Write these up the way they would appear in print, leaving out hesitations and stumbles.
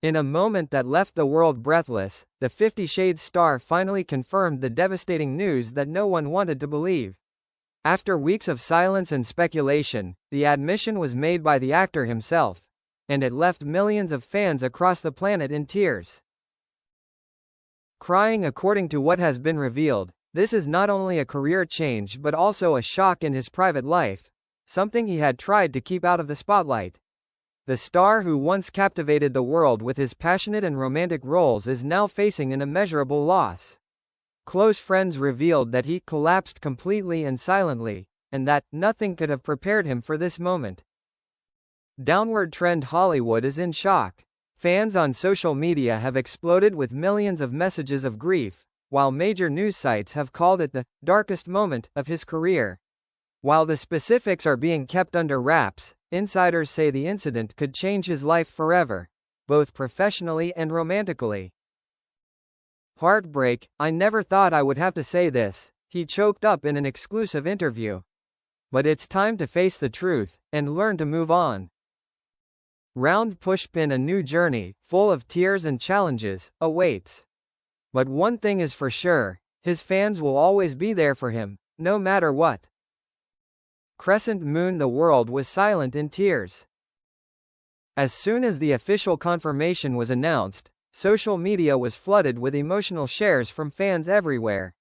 In a moment that left the world breathless, the 50 Shades star finally confirmed the devastating news that no one wanted to believe. After weeks of silence and speculation, the admission was made by the actor himself, and it left millions of fans across the planet in tears. Crying. According to what has been revealed, this is not only a career change but also a shock in his private life, something he had tried to keep out of the spotlight. The star who once captivated the world with his passionate and romantic roles is now facing an immeasurable loss. Close friends revealed that he collapsed completely and silently, and that nothing could have prepared him for this moment. Downward trend. Hollywood is in shock. Fans on social media have exploded with millions of messages of grief, while major news sites have called it the darkest moment of his career. While the specifics are being kept under wraps, insiders say the incident could change his life forever, both professionally and romantically. Heartbreak. I never thought I would have to say this, he choked up in an exclusive interview. But it's time to face the truth, and learn to move on. Round Pushpin. A new journey, full of tears and challenges, awaits. But one thing is for sure, his fans will always be there for him, no matter what. Crescent Moon. The world was silent in tears. As soon as the official confirmation was announced, social media was flooded with emotional shares from fans everywhere.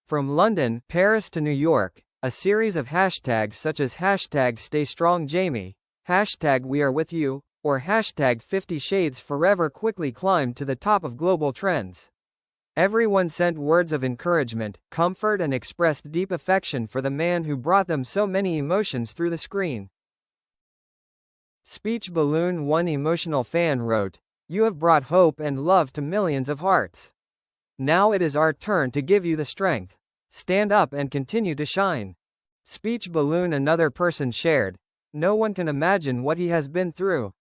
From London, Paris to New York, a series of hashtags such as #StayStrongJamie, #WeAreWithYou, or #50ShadesForever quickly climbed to the top of global trends. Everyone sent words of encouragement, comfort and expressed deep affection for the man who brought them so many emotions through the screen. Speech balloon. One emotional fan wrote, "You have brought hope and love to millions of hearts. Now it is our turn to give you the strength. Stand up and continue to shine." Speech balloon. Another person shared, "No one can imagine what he has been through.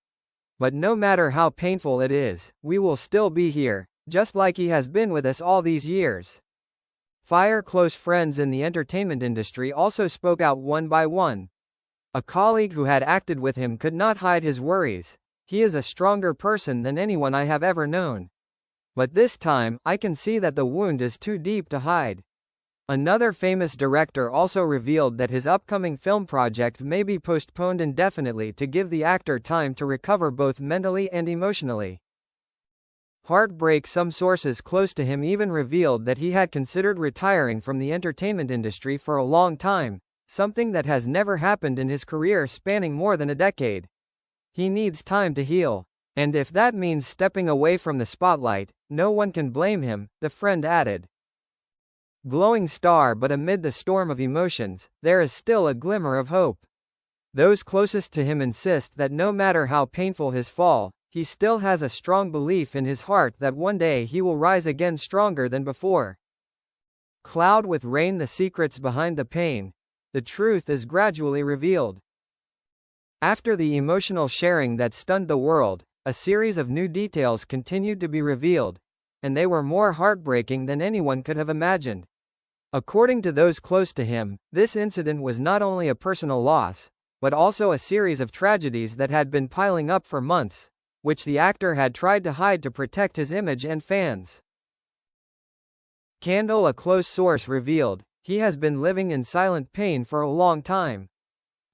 But no matter how painful it is, we will still be here, just like he has been with us all these years." Fire. Close friends in the entertainment industry also spoke out one by one. A colleague who had acted with him could not hide his worries. "He is a stronger person than anyone I have ever known. But this time, I can see that the wound is too deep to hide." Another famous director also revealed that his upcoming film project may be postponed indefinitely to give the actor time to recover both mentally and emotionally. Heartbreak. Some sources close to him even revealed that he had considered retiring from the entertainment industry for a long time, something that has never happened in his career spanning more than a decade. He needs time to heal. And if that means stepping away from the spotlight, no one can blame him, the friend added. Glowing star. But amid the storm of emotions, there is still a glimmer of hope. Those closest to him insist that no matter how painful his fall, he still has a strong belief in his heart that one day he will rise again stronger than before. Cloud with rain. The secrets behind the pain. The truth is gradually revealed. After the emotional sharing that stunned the world, a series of new details continued to be revealed, and they were more heartbreaking than anyone could have imagined. According to those close to him, this incident was not only a personal loss, but also a series of tragedies that had been piling up for months, which the actor had tried to hide to protect his image and fans. Candle. A close source revealed, he has been living in silent pain for a long time.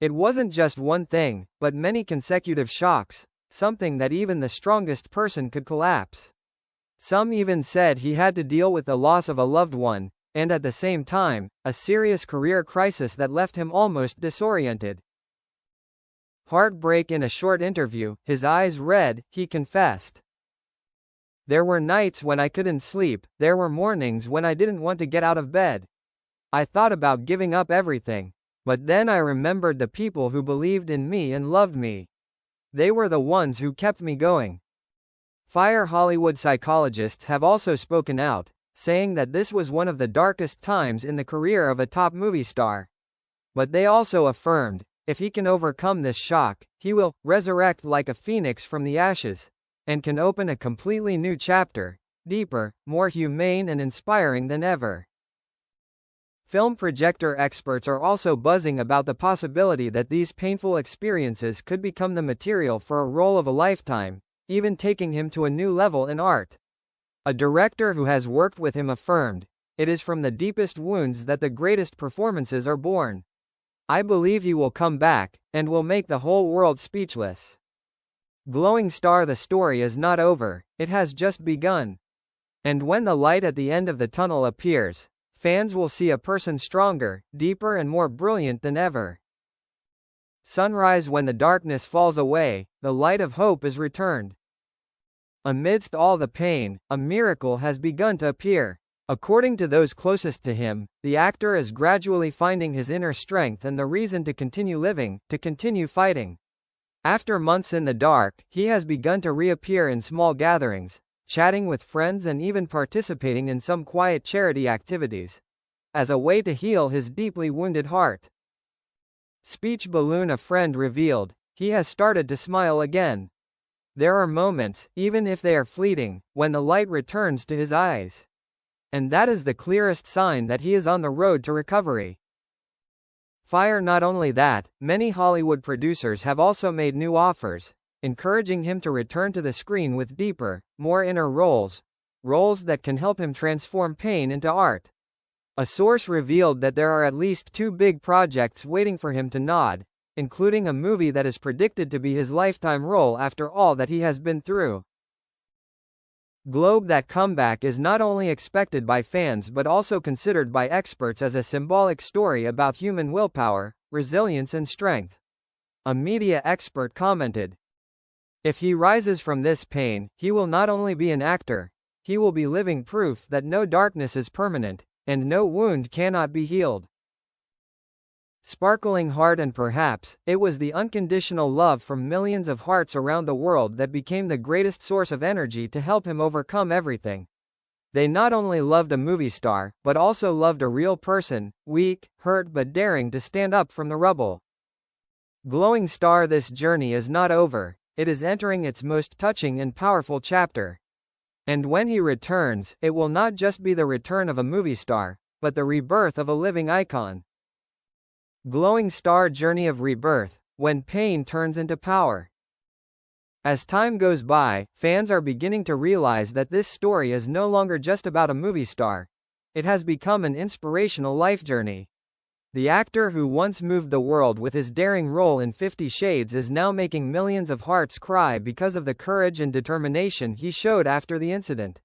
It wasn't just one thing, but many consecutive shocks, something that even the strongest person could collapse. Some even said he had to deal with the loss of a loved one, and at the same time, a serious career crisis that left him almost disoriented. Heartbreak. In a short interview, his eyes red, he confessed, "There were nights when I couldn't sleep, there were mornings when I didn't want to get out of bed. I thought about giving up everything. But then I remembered the people who believed in me and loved me. They were the ones who kept me going." Fire. Hollywood psychologists have also spoken out, saying that this was one of the darkest times in the career of a top movie star. But they also affirmed, if he can overcome this shock, he will resurrect like a phoenix from the ashes, and can open a completely new chapter, deeper, more humane and inspiring than ever. Film projector experts are also buzzing about the possibility that these painful experiences could become the material for a role of a lifetime, even taking him to a new level in art. A director who has worked with him affirmed, "It is from the deepest wounds that the greatest performances are born. I believe he will come back, and will make the whole world speechless." Glowing Star. The story is not over, it has just begun. And when the light at the end of the tunnel appears, fans will see a person stronger, deeper and more brilliant than ever. Sunrise. When the darkness falls away, the light of hope is returned. Amidst all the pain, a miracle has begun to appear. According to those closest to him, the actor is gradually finding his inner strength and the reason to continue living, to continue fighting. After months in the dark, he has begun to reappear in small gatherings, chatting with friends and even participating in some quiet charity activities, as a way to heal his deeply wounded heart. Speech balloon. A friend revealed, he has started to smile again. There are moments, even if they are fleeting, when the light returns to his eyes. And that is the clearest sign that he is on the road to recovery. Fire. Not only that, many Hollywood producers have also made new offers, encouraging him to return to the screen with deeper, more inner roles that can help him transform pain into art. A source revealed that there are at least 2 big projects waiting for him to nod, including a movie that is predicted to be his lifetime role after all that he has been through. Globe. That comeback is not only expected by fans but also considered by experts as a symbolic story about human willpower, resilience and strength. A media expert commented, "If he rises from this pain, he will not only be an actor, he will be living proof that no darkness is permanent, and no wound cannot be healed." Sparkling Heart. And perhaps, it was the unconditional love from millions of hearts around the world that became the greatest source of energy to help him overcome everything. They not only loved a movie star, but also loved a real person, weak, hurt but daring to stand up from the rubble. Glowing Star. This journey is not over, it is entering its most touching and powerful chapter. And when he returns, it will not just be the return of a movie star, but the rebirth of a living icon. Glowing Star. Journey of rebirth, when pain turns into power. As time goes by, fans are beginning to realize that this story is no longer just about a movie star. It has become an inspirational life journey. The actor who once moved the world with his daring role in 50 Shades is now making millions of hearts cry because of the courage and determination he showed after the incident.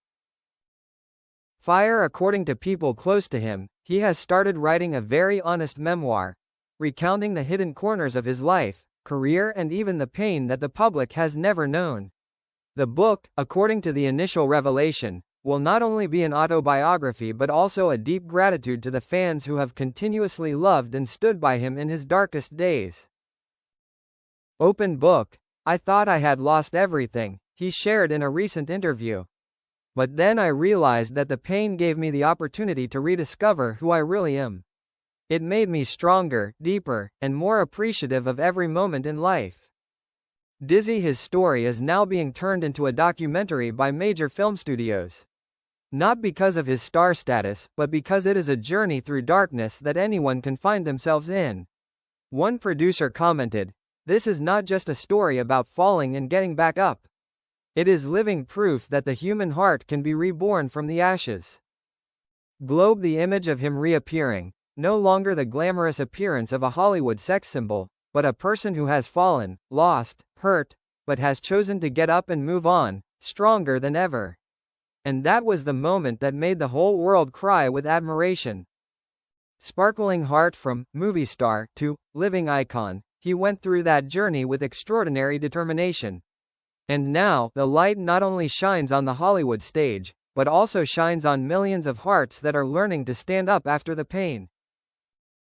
Fire. According to people close to him, he has started writing a very honest memoir, recounting the hidden corners of his life, career and even the pain that the public has never known. The book, according to the initial revelation, will not only be an autobiography but also a deep gratitude to the fans who have continuously loved and stood by him in his darkest days. Open book. I thought I had lost everything, he shared in a recent interview. But then I realized that the pain gave me the opportunity to rediscover who I really am. It made me stronger, deeper, and more appreciative of every moment in life. Dizzy. His story is now being turned into a documentary by major film studios. Not because of his star status, but because it is a journey through darkness that anyone can find themselves in. One producer commented, "This is not just a story about falling and getting back up. It is living proof that the human heart can be reborn from the ashes." Globe. The image of him reappearing, no longer the glamorous appearance of a Hollywood sex symbol, but a person who has fallen, lost, hurt, but has chosen to get up and move on, stronger than ever. And that was the moment that made the whole world cry with admiration. Sparkling Heart. From movie star to living icon, he went through that journey with extraordinary determination. And now, the light not only shines on the Hollywood stage, but also shines on millions of hearts that are learning to stand up after the pain.